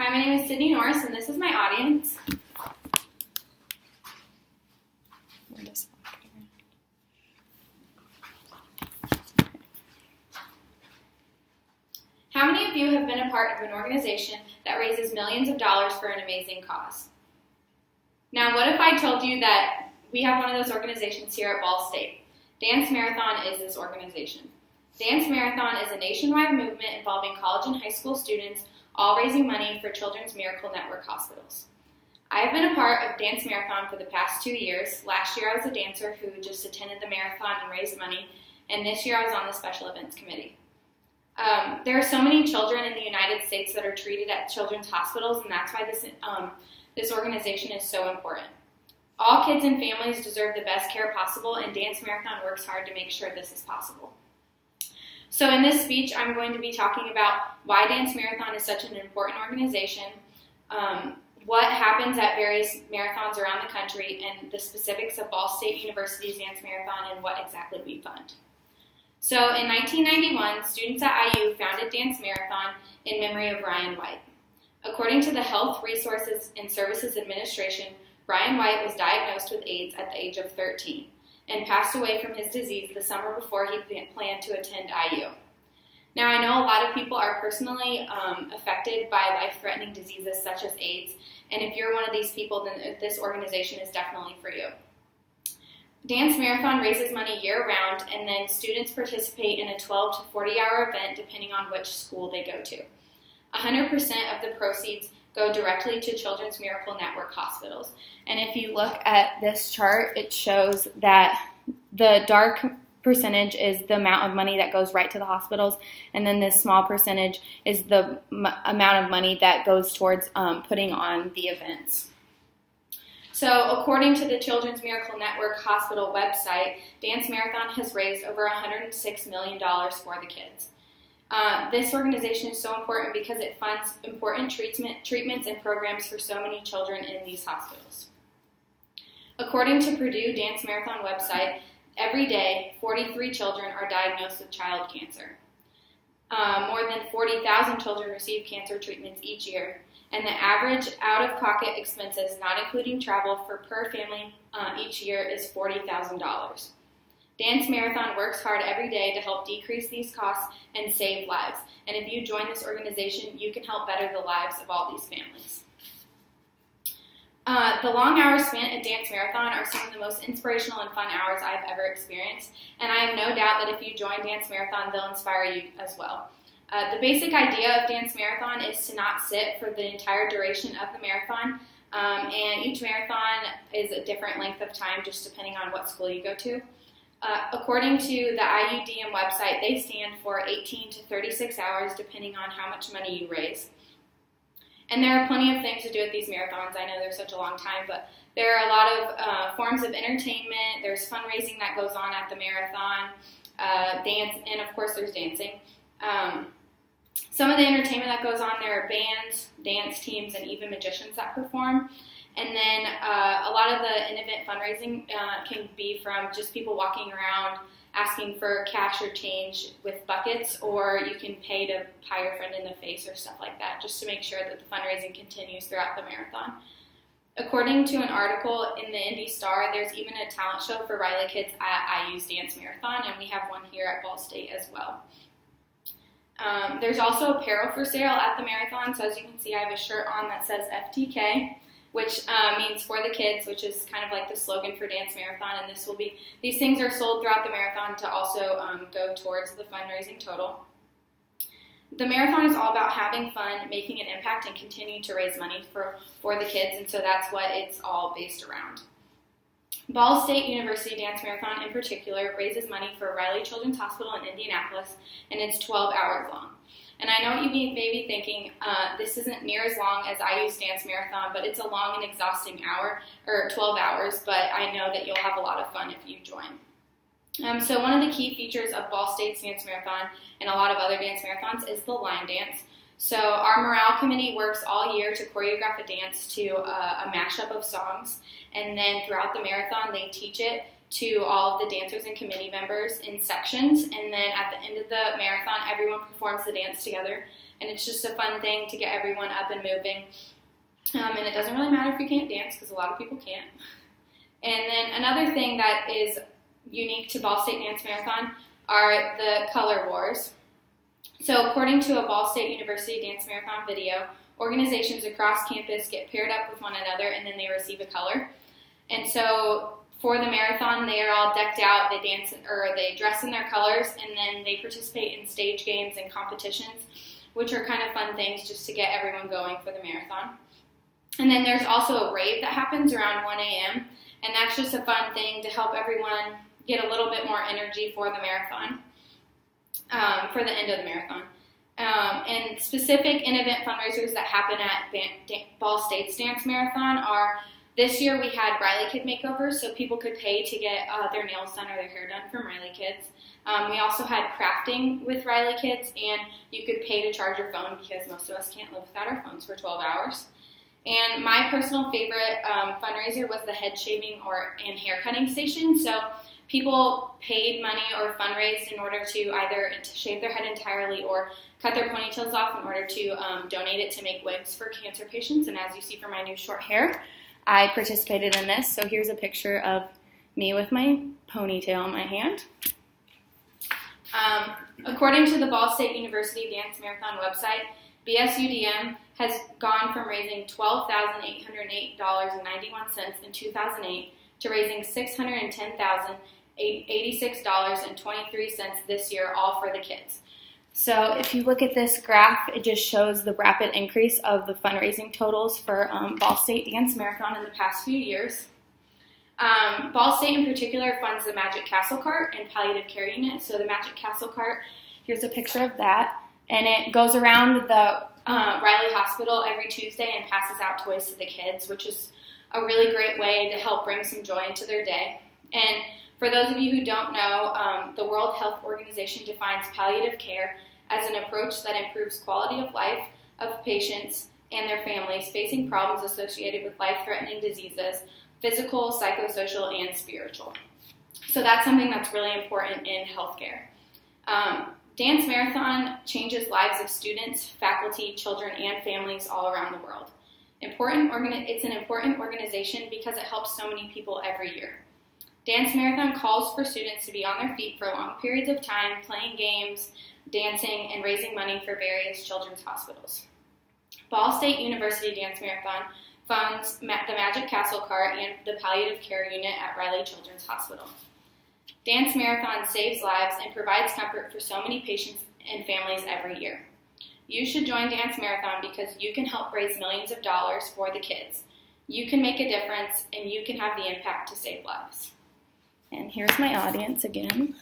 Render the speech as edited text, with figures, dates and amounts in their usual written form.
Hi, my name is Sydney Norris, and this is my audience. How many of you have been a part of an organization that raises millions of dollars for an amazing cause? Now, what if I told you that we have one of those organizations here at Ball State? Dance Marathon is this organization. Dance Marathon is a nationwide movement involving college and high school students, all raising money for Children's Miracle Network hospitals. I have been a part of Dance Marathon for the past 2 years. Last year I was a dancer who just attended the marathon and raised money, and this year I was on the special events committee. There are so many children in the United States that are treated at children's hospitals, and that's why this organization is so important. All kids and families deserve the best care possible, and Dance Marathon works hard to make sure this is possible. So in this speech, I'm going to be talking about why Dance Marathon is such an important organization, what happens at various marathons around the country, and the specifics of Ball State University's Dance Marathon and what exactly we fund. So in 1991, students at IU founded Dance Marathon in memory of Ryan White. According to the Health Resources and Services Administration, Ryan White was diagnosed with AIDS at the age of 13 and passed away from his disease the summer before he planned to attend IU. Now, I know a lot of people are personally affected by life-threatening diseases such as AIDS, and if you're one of these people, then this organization is definitely for you. Dance Marathon raises money year-round, and then students participate in a 12 to 40-hour event depending on which school they go to. 100% of the proceeds go directly to Children's Miracle Network hospitals. And if you look at this chart, it shows that the dark percentage is the amount of money that goes right to the hospitals, and then this small percentage is the amount of money that goes towards putting on the events. So according to the Children's Miracle Network hospital website, Dance Marathon has raised over $106 million for the kids. This organization is so important because it funds important treatments and programs for so many children in these hospitals. According to Purdue Dance Marathon website, every day 43 children are diagnosed with child cancer. More than 40,000 children receive cancer treatments each year, and the average out-of-pocket expenses, not including travel, for per family each year is $40,000. Dance Marathon works hard every day to help decrease these costs and save lives. And if you join this organization, you can help better the lives of all these families. The long hours spent at Dance Marathon are some of the most inspirational and fun hours I've ever experienced. And I have no doubt that if you join Dance Marathon, they'll inspire you as well. The basic idea of Dance Marathon is to not sit for the entire duration of the marathon. And each marathon is a different length of time just depending on what school you go to. According to the IUDM website, they stand for 18 to 36 hours depending on how much money you raise. And there are plenty of things to do at these marathons. I know they're such a long time, but there are a lot of forms of entertainment. There's fundraising that goes on at the marathon, dance, and of course there's dancing. Some of the entertainment that goes on, there are bands, dance teams, and even magicians that perform. And then a lot of the in-event fundraising can be from just people walking around asking for cash or change with buckets, or you can pay to pie your friend in the face or stuff like that, just to make sure that the fundraising continues throughout the marathon. According to an article in the Indy Star, there's even a talent show for Riley kids at IU's Dance Marathon, and we have one here at Ball State as well. There's also apparel for sale at the marathon, so as you can see, I have a shirt on that says FTK, which means for the kids, which is kind of like the slogan for Dance Marathon, and these things are sold throughout the marathon to also go towards the fundraising total. The marathon is all about having fun, making an impact, and continuing to raise money for the kids, and so that's what it's all based around. Ball State University Dance Marathon in particular raises money for Riley Children's Hospital in Indianapolis, and it's 12 hours long. And I know you may be thinking, this isn't near as long as IU's Dance Marathon, but it's a long and exhausting 12 hours, but I know that you'll have a lot of fun if you join. So one of the key features of Ball State's Dance Marathon and a lot of other dance marathons is the line dance. So our morale committee works all year to choreograph a dance to a mashup of songs, and then throughout the marathon they teach it to all of the dancers and committee members in sections, and then at the end of the marathon everyone performs the dance together. and it's just a fun thing to get everyone up and moving. And it doesn't really matter if you can't dance, because a lot of people can't. And then another thing that is unique to Ball State Dance Marathon are the color wars. So according to a Ball State University Dance Marathon video, organizations across campus get paired up with one another, and then they receive a color. And so for the marathon, they are all decked out, they dance, or they dress in their colors, and then they participate in stage games and competitions, which are kind of fun things just to get everyone going for the marathon. And then there's also a rave that happens around 1 a.m., and that's just a fun thing to help everyone get a little bit more energy for the marathon, for the end of the marathon. And specific in-event fundraisers that happen at Ball State's Dance Marathon are, this year we had Riley Kid makeovers, so people could pay to get their nails done or their hair done from Riley Kids. We also had crafting with Riley Kids, and you could pay to charge your phone because most of us can't live without our phones for 12 hours. And my personal favorite fundraiser was the head shaving and hair cutting station. So people paid money or fundraised in order to either shave their head entirely or cut their ponytails off in order to donate it to make wigs for cancer patients. And as you see from my new short hair, I participated in this. So here's a picture of me with my ponytail in my hand. According to the Ball State University Dance Marathon website, BSUDM has gone from raising $12,808.91 in 2008 to raising $610,086.23 this year, all for the kids. So if you look at this graph, it just shows the rapid increase of the fundraising totals for Ball State Dance Marathon in the past few years. Ball State in particular funds the Magic Castle Cart and Palliative Care Unit. So the Magic Castle Cart, here's a picture of that, and it goes around the Riley Hospital every Tuesday and passes out toys to the kids, which is a really great way to help bring some joy into their day. And for those of you who don't know, the World Health Organization defines palliative care as an approach that improves quality of life of patients and their families facing problems associated with life-threatening diseases, physical, psychosocial, and spiritual. So that's something that's really important in healthcare. Dance Marathon changes lives of students, faculty, children, and families all around the world. It's an important organization because it helps so many people every year. Dance Marathon calls for students to be on their feet for long periods of time, playing games, dancing, and raising money for various children's hospitals. Ball State University Dance Marathon funds the Magic Castle Cart and the Palliative Care Unit at Riley Children's Hospital. Dance Marathon saves lives and provides comfort for so many patients and families every year. You should join Dance Marathon because you can help raise millions of dollars for the kids. You can make a difference, and you can have the impact to save lives. And here's my audience again.